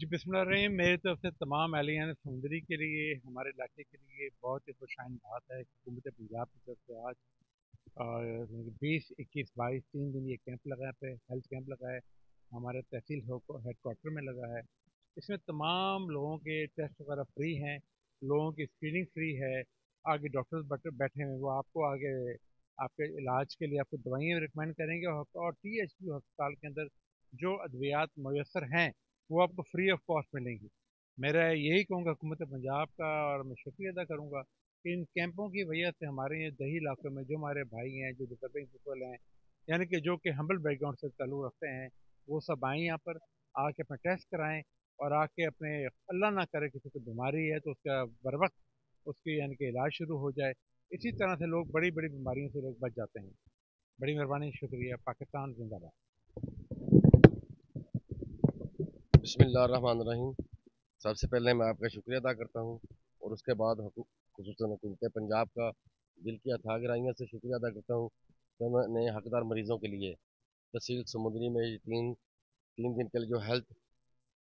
जी बिस्मिल्लाहिर्रहमानिर्रहीम। मेरी तरफ से तमाम एहलियान समुंदरी के लिए, हमारे इलाके के लिए बहुत ही खुशाइन बात है। हुकूमत पंजाब की तरफ से आज 20, 21, 22 3 दिन ये कैंप लगा पे हेल्थ कैंप लगा है। हमारे तहसील हेडकोार्टर में लगा है। इसमें तमाम लोगों के टेस्ट वगैरह फ्री हैं, लोगों की स्क्रीनिंग फ्री है। आगे डॉक्टर्स बैठे हैं, वो आपको आगे आपके इलाज के लिए आपको दवाइयाँ रिकमेंड करेंगे। और THP अस्पताल के अंदर जो अद्वियात मैसर हैं वो आपको फ्री ऑफ कॉस्ट मिलेंगी। मेरा यही कहूँगा हुकूमत पंजाब का, और मैं शुक्रिया अदा करूँगा कि इन कैंपों की वजह से हमारे ये दही इलाकों में जो हमारे भाई हैं, जो डिस्टर्बिंग पीपल हैं, यानी कि जो कि हम्बल बैकग्राउंड से ताल्लुक़ रखते हैं, वो सब आएँ यहाँ पर, आके अपना टेस्ट कराएँ और आके अपने, अल्लाह ना करे किसी को बीमारी है तो उसका बर वक्त उसकी यानी कि इलाज शुरू हो जाए। इसी तरह से लोग बड़ी बड़ी बीमारियों से लोग बच जाते हैं। बड़ी मेहरबानी, शुक्रिया। पाकिस्तान जिंदाबाद। बिस्मिल्लाहिर्रहमानिर्रहीम। सबसे पहले मैं आपका शुक्रिया अदा करता हूँ और उसके बाद खुसूसन हुकूमत पंजाब का दिल की अथाह गहराइयों से शुक्रिया अदा करता हूँ कि उन्होंने हकदार मरीज़ों के लिए तहसील समुद्री में ये तीन तीन दिन के लिए जो हेल्थ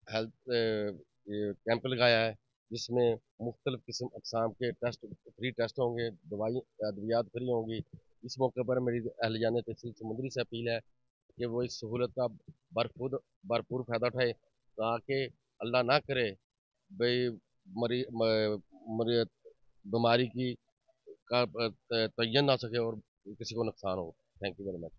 हेल्थ ये कैंप लगाया है, जिसमें मुख्तलिफ़ किस्म अक़साम के टेस्ट फ्री टेस्ट होंगे, दवाई अद्वियात फ्री होंगी। इस मौके पर मेरी अहलियान तहसील समुद्री से अपील है कि वो इस सहूलत का भरपूर भरपूर फ़ायदा उठाए, ताकि अल्लाह ना करे भाई मरी मरी बीमारी की का तयन ना हो सके और किसी को नुकसान हो। Thank you very much.